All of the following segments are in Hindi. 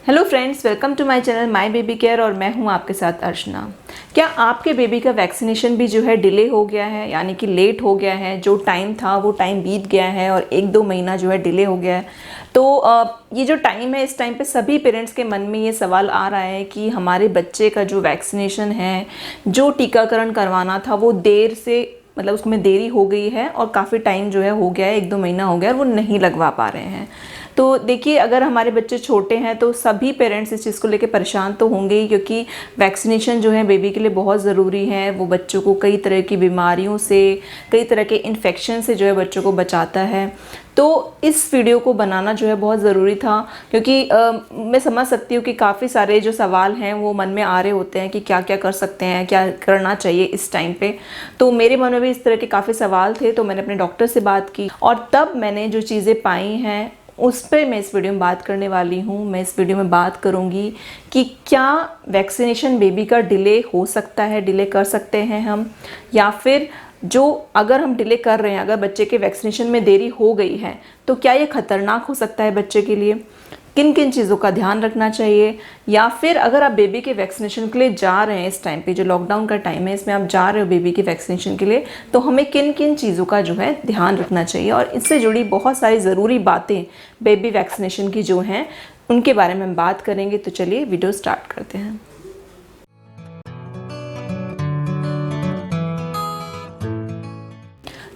Hello friends, welcome to my channel my baby care और मैं हूं आपके साथ अर्चना। क्या आपके बेबी का वैक्सीनेशन भी जो है डिले हो गया है, यानी कि लेट हो गया है? जो टाइम था वो टाइम बीत गया है और 1-2 महीना जो है डिले हो गया है। तो ये जो टाइम है, इस टाइम पे सभी पेरेंट्स के मन में ये सवाल आ रहा है कि हमारे बच्चे का जो वैक्सीनेशन है, जो टीकाकरण करवाना था, वो देर से मतलब उसमें देरी हो गई है और काफ़ी टाइम जो है हो गया है, 1-2 महीना हो गया है और वो नहीं लगवा पा रहे हैं। तो देखिए, अगर हमारे बच्चे छोटे हैं तो सभी पेरेंट्स इस चीज़ को लेकर परेशान तो होंगे ही, क्योंकि वैक्सीनेशन जो है बेबी के लिए बहुत ज़रूरी है। वो बच्चों को कई तरह की बीमारियों से, कई तरह के इन्फेक्शन से जो है बच्चों को बचाता है। तो इस वीडियो को बनाना जो है बहुत ज़रूरी था, क्योंकि मैं समझ सकती हूँ कि काफ़ी सारे जो सवाल हैं वो मन में आ रहे होते हैं कि क्या क्या कर सकते हैं, क्या करना चाहिए इस टाइम पे। तो मेरे मन में भी इस तरह के काफ़ी सवाल थे, तो मैंने अपने डॉक्टर से बात की और तब मैंने जो चीज़ें पाई हैं उस पर मैं इस वीडियो में बात करने वाली हूँ। मैं इस वीडियो में बात करूँगी कि क्या वैक्सीनेशन बेबी का डिले हो सकता है, डिले कर सकते हैं हम, या फिर जो अगर हम डिले कर रहे हैं, अगर बच्चे के वैक्सीनेशन में देरी हो गई है तो क्या ये खतरनाक हो सकता है बच्चे के लिए? किन किन चीज़ों का ध्यान रखना चाहिए? या फिर अगर आप बेबी के वैक्सीनेशन के लिए जा रहे हैं, इस टाइम पे जो लॉकडाउन का टाइम है इसमें आप जा रहे हो बेबी के वैक्सीनेशन के लिए, तो हमें किन किन चीज़ों का जो है ध्यान रखना चाहिए? और इससे जुड़ी बहुत सारी ज़रूरी बातें बेबी वैक्सीनेशन की जो हैं उनके बारे में हम बात करेंगे। तो चलिए वीडियो स्टार्ट करते हैं।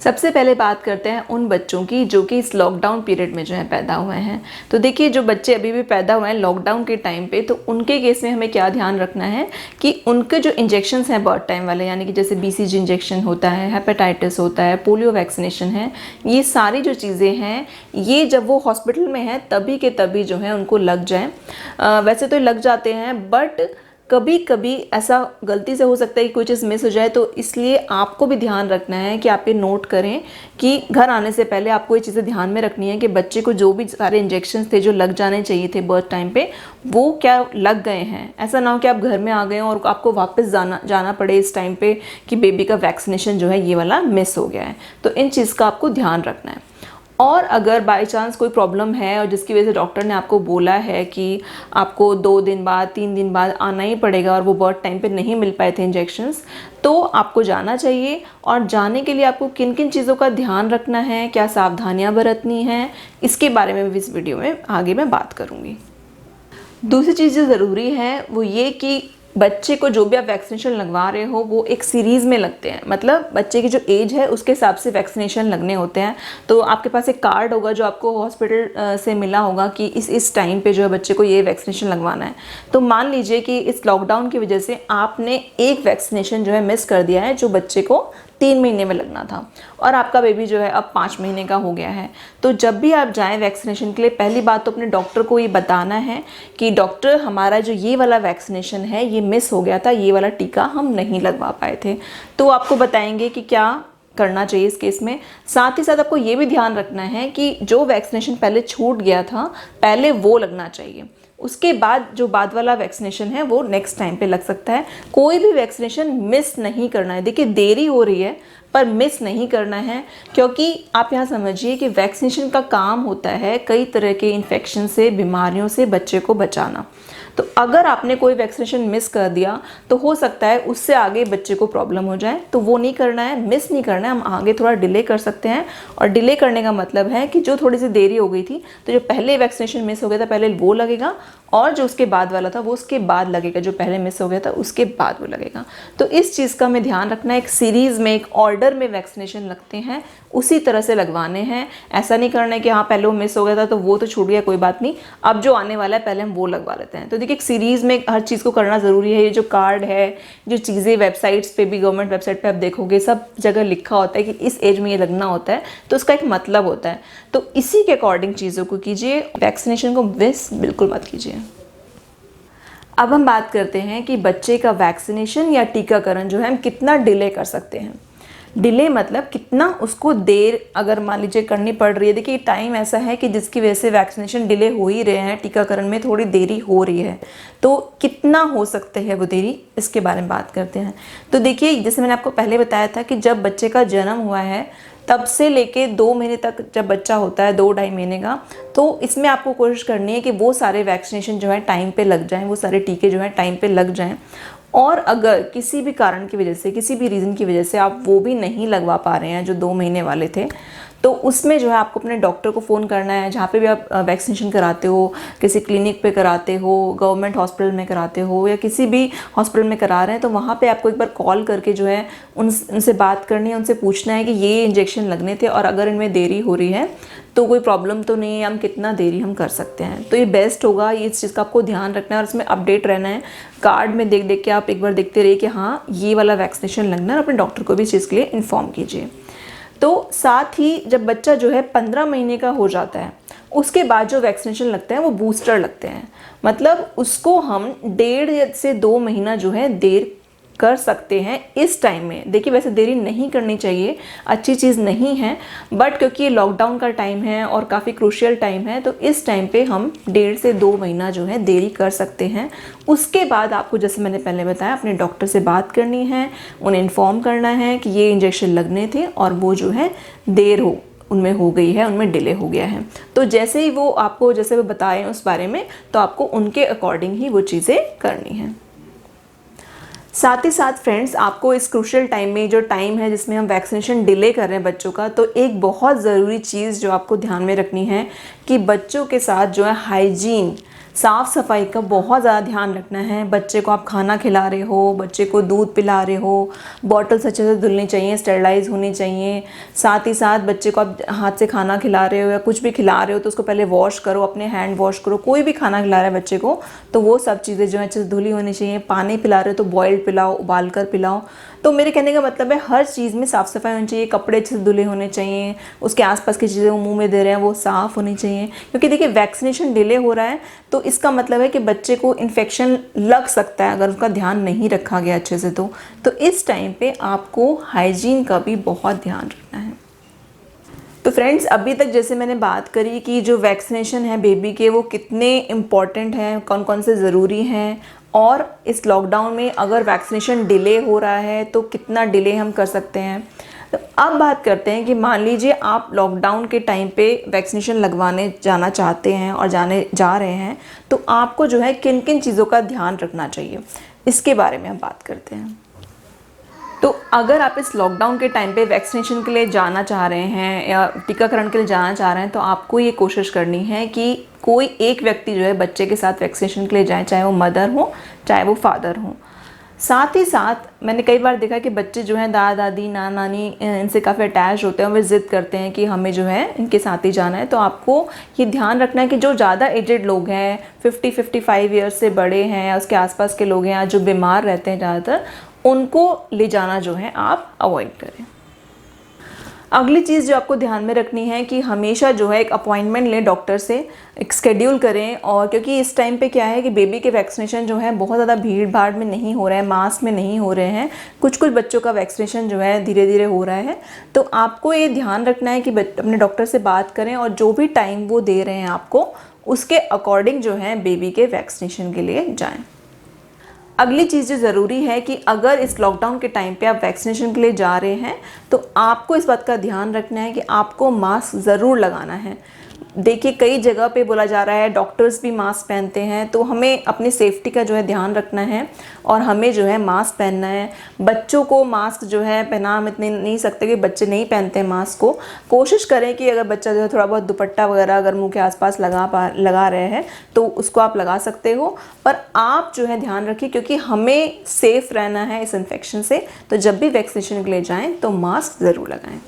सबसे पहले बात करते हैं उन बच्चों की जो कि इस लॉकडाउन पीरियड में जो है पैदा हुए हैं। तो देखिए, जो बच्चे अभी भी पैदा हुए हैं लॉकडाउन के टाइम पे, तो उनके केस में हमें क्या ध्यान रखना है कि उनके जो इंजेक्शंस हैं बर्थ टाइम वाले, यानी कि जैसे BCG इंजेक्शन होता है, हेपेटाइटिस होता है, पोलियो वैक्सीनेशन है, ये सारी जो चीज़ें हैं ये जब वो हॉस्पिटल में है तभी के तभी जो है उनको लग जाए। वैसे तो लग जाते हैं, बट कभी कभी ऐसा गलती से हो सकता है कि कोई चीज़ मिस हो जाए। तो इसलिए आपको भी ध्यान रखना है कि आप ये नोट करें कि घर आने से पहले आपको ये चीज़ें ध्यान में रखनी है कि बच्चे को जो भी सारे इंजेक्शंस थे जो लग जाने चाहिए थे बर्थ टाइम पे, वो क्या लग गए हैं। ऐसा ना हो कि आप घर में आ गए और आपको वापस जाना पड़े इस टाइम पे कि बेबी का वैक्सीनेशन जो है ये वाला मिस हो गया है। तो इन चीज़ का आपको ध्यान रखना है। और अगर बाय चांस कोई प्रॉब्लम है और जिसकी वजह से डॉक्टर ने आपको बोला है कि आपको 2 दिन बाद, 3 दिन बाद आना ही पड़ेगा और वो बर्थ टाइम पे नहीं मिल पाए थे इंजेक्शंस, तो आपको जाना चाहिए। और जाने के लिए आपको किन किन चीज़ों का ध्यान रखना है, क्या सावधानियां बरतनी हैं, इसके बारे में भी इस वीडियो में आगे मैं बात करूँगी। दूसरी चीज़ जो ज़रूरी है वो ये कि बच्चे को जो भी आप वैक्सीनेशन लगवा रहे हो वो एक सीरीज़ में लगते हैं। मतलब बच्चे की जो एज है उसके हिसाब से वैक्सीनेशन लगने होते हैं। तो आपके पास एक कार्ड होगा जो आपको हॉस्पिटल से मिला होगा कि इस टाइम पे जो है बच्चे को ये वैक्सीनेशन लगवाना है। तो मान लीजिए कि इस लॉकडाउन की वजह से आपने एक वैक्सीनेशन जो है मिस कर दिया है जो बच्चे को 3 महीने में लगना था, और आपका बेबी जो है अब 5 महीने का हो गया है। तो जब भी आप जाएं वैक्सीनेशन के लिए, पहली बात तो अपने डॉक्टर को ये बताना है कि डॉक्टर, हमारा जो ये वाला वैक्सीनेशन है ये मिस हो गया था, ये वाला टीका हम नहीं लगवा पाए थे। तो आपको बताएंगे कि क्या करना चाहिए इस केस में। साथ ही साथ आपको ये भी ध्यान रखना है कि जो वैक्सीनेशन पहले छूट गया था पहले वो लगना चाहिए। उसके बाद जो बाद वाला वैक्सीनेशन है वो नेक्स्ट टाइम पे लग सकता है। कोई भी वैक्सीनेशन मिस नहीं करना है। देखिए, देरी हो रही है पर मिस नहीं करना है, क्योंकि आप यहाँ समझिए कि वैक्सीनेशन का काम होता है कई तरह के इन्फेक्शन से, बीमारियों से बच्चे को बचाना। तो अगर आपने कोई वैक्सीनेशन मिस कर दिया तो हो सकता है उससे आगे बच्चे को प्रॉब्लम हो जाए। तो वो नहीं करना है, मिस नहीं करना है। हम आगे थोड़ा डिले कर सकते हैं, और डिले करने का मतलब है कि जो थोड़ी सी देरी हो गई थी तो जो पहले वैक्सीनेशन मिस हो गया था पहले वो लगेगा, और जो उसके बाद वाला था वो उसके बाद लगेगा, जो पहले मिस हो गया था उसके बाद वो लगेगा। तो इस चीज़ का हमें ध्यान रखना है। एक सीरीज़ में, एक ऑर्डर में वैक्सीनेशन लगते हैं, उसी तरह से लगवाने हैं। ऐसा नहीं करना है कि हाँ पहले वो मिस हो गया था तो वो तो छूट गया, कोई बात नहीं, अब जो आने वाला है पहले हम वो लगवा लेते हैं। तो देखिए, एक सीरीज़ में हर चीज़ को करना ज़रूरी है। ये जो कार्ड है, जो चीज़ें वेबसाइट्स पे भी, गवर्नमेंट वेबसाइट पे आप देखोगे सब जगह लिखा होता है कि इस एज में ये लगना होता है, तो उसका एक मतलब होता है। तो इसी के अकॉर्डिंग चीज़ों को कीजिए, वैक्सीनेशन को मिस बिल्कुल मत कीजिए। अब हम बात करते हैं कि बच्चे का वैक्सीनेशन या टीकाकरण जो है हम कितना डिले कर सकते हैं। डिले मतलब कितना उसको देर अगर मान लीजिए करनी पड़ रही है। देखिए, टाइम ऐसा है कि जिसकी वजह से वैक्सीनेशन डिले हो ही रहे हैं, टीकाकरण में थोड़ी देरी हो रही है, तो कितना हो सकते हैं वो देरी, इसके बारे में बात करते हैं। तो देखिए, जैसे मैंने आपको पहले बताया था कि जब बच्चे का जन्म हुआ है तब से लेके 2 महीने तक जब बच्चा होता है, 2-2.5 महीने का, तो इसमें आपको कोशिश करनी है कि वो सारे वैक्सीनेशन जो है टाइम पे लग जाएं, वो सारे टीके जो है टाइम पे लग जाएं। और अगर किसी भी कारण की वजह से, किसी भी रीज़न की वजह से आप वो भी नहीं लगवा पा रहे हैं जो 2 महीने वाले थे, तो उसमें जो है आपको अपने डॉक्टर को फ़ोन करना है, जहाँ पे भी आप वैक्सीनेशन कराते हो, किसी क्लिनिक पे कराते हो, गवर्नमेंट हॉस्पिटल में कराते हो या किसी भी हॉस्पिटल में करा रहे हैं, तो वहाँ पे आपको एक बार कॉल करके जो है उनसे बात करनी है, उनसे पूछना है कि ये इंजेक्शन लगने थे और अगर इनमें देरी हो रही है तो कोई प्रॉब्लम तो नहीं है, हम कितना देरी हम कर सकते हैं। तो ये बेस्ट होगा, ये इस चीज़ का आपको ध्यान रखना है और इसमें अपडेट रहना है। कार्ड में देख देख के आप एक बार देखते रहिए कि हाँ ये वाला वैक्सीनेशन लगना है, और अपने डॉक्टर को भी इस चीज़ के लिए इन्फॉर्म कीजिए। तो साथ ही जब बच्चा जो है 15 महीने का हो जाता है, उसके बाद जो वैक्सीनेशन लगते हैं वो बूस्टर लगते हैं। मतलब उसको हम 1.5 से 2 महीना जो है देर कर सकते हैं इस टाइम में। देखिए वैसे देरी नहीं करनी चाहिए, अच्छी चीज़ नहीं है, बट क्योंकि ये लॉकडाउन का टाइम है और काफ़ी क्रूशियल टाइम है, तो इस टाइम पे हम 1.5 से 2 महीना जो है देरी कर सकते हैं। उसके बाद आपको, जैसे मैंने पहले बताया, अपने डॉक्टर से बात करनी है, उन्हें इन्फॉर्म करना है कि ये इंजेक्शन लगने थे और वो जो है देर उनमें हो गई है, उनमें डिले हो गया है। तो जैसे ही वो आपको, जैसे वो बताएं उस बारे में, तो आपको उनके अकॉर्डिंग ही वो चीज़ें करनी है। साथ ही साथ फ्रेंड्स, आपको इस क्रूशियल टाइम में, जो टाइम है जिसमें हम वैक्सीनेशन डिले कर रहे हैं बच्चों का, तो एक बहुत ज़रूरी चीज़ जो आपको ध्यान में रखनी है कि बच्चों के साथ जो है हाइजीन, साफ़ सफाई का बहुत ज़्यादा ध्यान रखना है। बच्चे को आप खाना खिला रहे हो, बच्चे को दूध पिला रहे हो, बॉटल्स अच्छे से धुलनी चाहिए, स्टेरलाइज होनी चाहिए। साथ ही साथ बच्चे को आप हाथ से खाना खिला रहे हो या कुछ भी खिला रहे हो तो उसको पहले वॉश करो, अपने हैंड वॉश करो। कोई भी खाना खिला रहा है बच्चे को तो वो सब चीज़ें जो है अच्छे से धुली होनी चाहिए। पानी पिला रहे हो तो बॉइल्ड पिलाओ, उबाल कर पिलाओ। तो मेरे कहने का मतलब है हर चीज़ में साफ़ सफाई होनी चाहिए, कपड़े अच्छे से धुले होने चाहिए, उसके आसपास की चीज़ें वो मुंह में दे रहे हैं वो साफ़ होनी चाहिए। क्योंकि देखिए वैक्सीनेशन डिले हो रहा है तो इसका मतलब है कि बच्चे को इन्फेक्शन लग सकता है अगर उसका ध्यान नहीं रखा गया अच्छे से। तो इस टाइम पे आपको हाइजीन का भी बहुत ध्यान रखना है। तो फ्रेंड्स, अभी तक जैसे मैंने बात करी कि जो वैक्सीनेशन है बेबी के, वो कितने इम्पॉर्टेंट हैं, कौन कौन से ज़रूरी हैं, और इस लॉकडाउन में अगर वैक्सीनेशन डिले हो रहा है तो कितना डिले हम कर सकते हैं। तो अब बात करते हैं कि मान लीजिए आप लॉकडाउन के टाइम पे वैक्सीनेशन लगवाने जाना चाहते हैं और जा रहे हैं, तो आपको जो है किन किन चीज़ों का ध्यान रखना चाहिए, इसके बारे में हम बात करते हैं। तो अगर आप इस लॉकडाउन के टाइम पे वैक्सीनेशन के लिए जाना चाह रहे हैं या टीकाकरण के लिए जाना चाह रहे हैं, तो आपको ये कोशिश करनी है कि कोई एक व्यक्ति जो है बच्चे के साथ वैक्सीनेशन के लिए जाए, चाहे वो मदर हो चाहे वो फादर हो। साथ ही साथ मैंने कई बार देखा कि बच्चे जो हैं दादा दादी नाना नानी इनसे काफ़ी अटैच होते हैं और वे ज़िद करते हैं कि हमें जो है इनके साथ ही जाना है। तो आपको ये ध्यान रखना है कि जो ज़्यादा एजेड लोग हैं, 50-55 ईयर्स से बड़े हैं या उसके आसपास के लोग हैं या जो बीमार रहते हैं ज़्यादातर, उनको ले जाना जो है आप अवॉइड करें। अगली चीज़ जो आपको ध्यान में रखनी है कि हमेशा जो है एक अपॉइंटमेंट लें डॉक्टर से, एक शेड्यूल करें। और क्योंकि इस टाइम पे क्या है कि बेबी के वैक्सीनेशन जो है बहुत ज़्यादा भीड़ भाड़ में नहीं हो रहा है, मास में नहीं हो रहे हैं, कुछ कुछ बच्चों का वैक्सीनेशन जो है धीरे धीरे हो रहा है। तो आपको ये ध्यान रखना है कि अपने डॉक्टर से बात करें और जो भी टाइम वो दे रहे हैं आपको, उसके अकॉर्डिंग जो है बेबी के वैक्सीनेशन के लिए जाएँ। अगली चीज़ जो ज़रूरी है कि अगर इस लॉकडाउन के टाइम पे आप वैक्सीनेशन के लिए जा रहे हैं तो आपको इस बात का ध्यान रखना है कि आपको मास्क ज़रूर लगाना है। देखिए कई जगह पे बोला जा रहा है, डॉक्टर्स भी मास्क पहनते हैं, तो हमें अपनी सेफ्टी का जो है ध्यान रखना है और हमें जो है मास्क पहनना है। बच्चों को मास्क जो है पहना हम इतने नहीं सकते कि बच्चे नहीं पहनते हैं मास्क को। कोशिश करें कि अगर बच्चा जो है थोड़ा बहुत दुपट्टा वगैरह अगर मुंह के आसपास लगा रहे हैं तो उसको आप लगा सकते हो, पर आप जो है ध्यान रखिए क्योंकि हमें सेफ़ रहना है इस इन्फेक्शन से। तो जब भी वैक्सीनेशन के लिए जाएँ तो मास्क ज़रूर लगाएँ।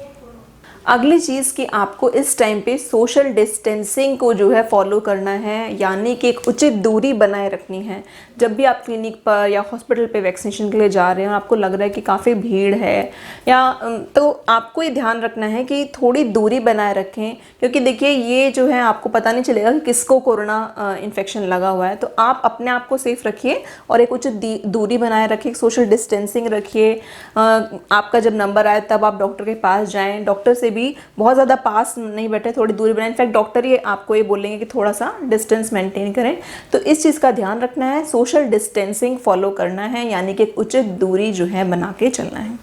अगली चीज़ कि आपको इस टाइम पे सोशल डिस्टेंसिंग को जो है फॉलो करना है, यानी कि एक उचित दूरी बनाए रखनी है। जब भी आप क्लिनिक पर या हॉस्पिटल पे वैक्सीनेशन के लिए जा रहे हैं और आपको लग रहा है कि काफ़ी भीड़ है या तो आपको ये ध्यान रखना है कि थोड़ी दूरी बनाए रखें, क्योंकि देखिए ये जो है आपको पता नहीं चलेगा कि किसको कोरोना इन्फेक्शन लगा हुआ है। तो आप अपने आप को सेफ रखिए और एक उचित दूरी बनाए रखिए, सोशल डिस्टेंसिंग रखिए। आपका जब नंबर आए तब आप डॉक्टर के पास जाएँ, डॉक्टर से भी बहुत ज़्यादा पास नहीं बैठे, थोड़ी दूरी बनाएं। इनफैक्ट डॉक्टर ही आपको ये बोलेंगे कि थोड़ा सा डिस्टेंस मेंटेन करें। तो इस चीज़ का ध्यान रखना है, सोशल डिस्टेंसिंग फॉलो करना है, यानी कि एक उचित दूरी जो है बना के चलना है।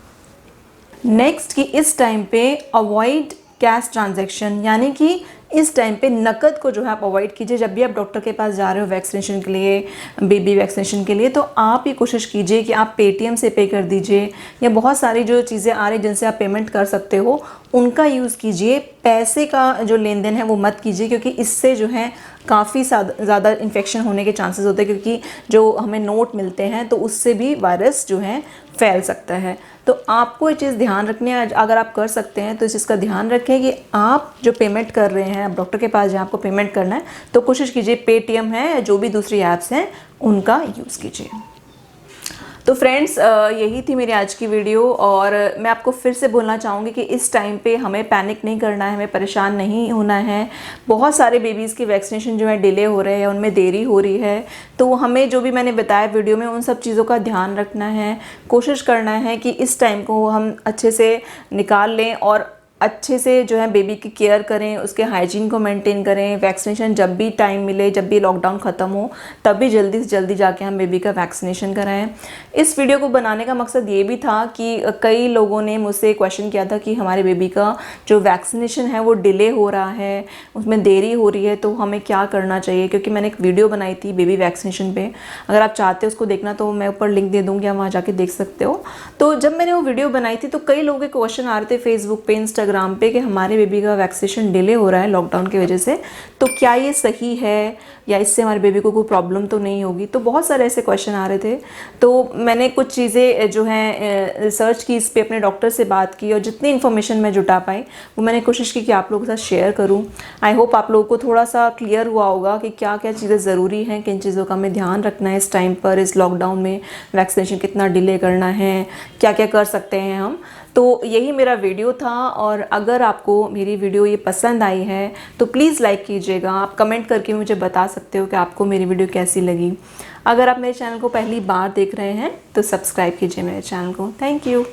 नेक्स्ट कि इस टाइम पे अवॉइड कैश ट्रांजैक्शन, यानी कि इस टाइम पे नकद को जो है आप अवॉइड कीजिए। जब भी आप डॉक्टर के पास जा रहे हो वैक्सीनेशन के लिए, बेबी वैक्सीनेशन के लिए, तो आप ही कोशिश कीजिए कि आप पेटीएम से पे कर दीजिए, या बहुत सारी जो चीज़ें आ रही जिनसे आप पेमेंट कर सकते हो उनका यूज़ कीजिए। पैसे का जो लेन देन है वो मत कीजिए, क्योंकि इससे जो है काफ़ी ज़्यादा इन्फेक्शन होने के चांसेस होते हैं, क्योंकि जो हमें नोट मिलते हैं तो उससे भी वायरस जो है फैल सकता है। तो आपको ये चीज़ ध्यान रखनी है। अगर आप कर सकते हैं तो इस चीज़ का ध्यान रखें कि आप जो पेमेंट कर रहे हैं, आप डॉक्टर के पास जहाँ आपको पेमेंट करना है, तो कोशिश कीजिए पेटीएम है, जो भी दूसरी ऐप्स हैं उनका यूज़ कीजिए। तो फ्रेंड्स, यही थी मेरी आज की वीडियो, और मैं आपको फिर से बोलना चाहूँगी कि इस टाइम पे हमें पैनिक नहीं करना है, हमें परेशान नहीं होना है। बहुत सारे बेबीज़ की वैक्सीनेशन जो है डिले हो रहे हैं, उनमें देरी हो रही है, तो हमें जो भी मैंने बताया वीडियो में उन सब चीज़ों का ध्यान रखना है। कोशिश करना है कि इस टाइम को हम अच्छे से निकाल लें और अच्छे से जो है बेबी की केयर करें, उसके हाइजीन को मेंटेन करें। वैक्सीनेशन जब भी टाइम मिले, जब भी लॉकडाउन ख़त्म हो, तभी जल्दी से जल्दी जाके हम बेबी का वैक्सीनेशन कराएं। इस वीडियो को बनाने का मकसद ये भी था कि कई लोगों ने मुझसे क्वेश्चन किया था कि हमारे बेबी का जो वैक्सीनेशन है वो डिले हो रहा है, उसमें देरी हो रही है, तो हमें क्या करना चाहिए। क्योंकि मैंने एक वीडियो बनाई थी बेबी वैक्सीनेशन पे, अगर आप चाहते हो उसको देखना तो मैं ऊपर लिंक दे दूँगी, आप वहाँ जाके देख सकते हो। तो जब मैंने वो वीडियो बनाई थी तो कई लोगों के क्वेश्चन आ रहे थे फेसबुक पे, इंस्टाग्राम पे, कि हमारे बेबी का वैक्सीनेशन डिले हो रहा है लॉकडाउन की वजह से, तो क्या ये सही है या इससे हमारे बेबी को कोई प्रॉब्लम तो नहीं होगी। तो बहुत सारे ऐसे क्वेश्चन आ रहे थे, तो मैंने कुछ चीज़ें जो हैं रिसर्च की, इस पे अपने डॉक्टर से बात की, और जितनी इन्फॉर्मेशन मैं जुटा पाई वो मैंने कोशिश की कि आप लोगों के साथ शेयर करूँ। आई होप आप लोगों को थोड़ा सा क्लियर हुआ होगा कि क्या क्या चीज़ें ज़रूरी हैं, किन चीज़ों का हमें ध्यान रखना है इस टाइम पर, इस लॉकडाउन में वैक्सीनेशन कितना डिले करना है, क्या क्या कर सकते हैं हम। तो यही मेरा वीडियो था, और अगर आपको मेरी वीडियो ये पसंद आई है तो प्लीज़ लाइक कीजिएगा। आप कमेंट करके मुझे बता सकते हो कि आपको मेरी वीडियो कैसी लगी। अगर आप मेरे चैनल को पहली बार देख रहे हैं तो सब्सक्राइब कीजिए मेरे चैनल को। Thank you.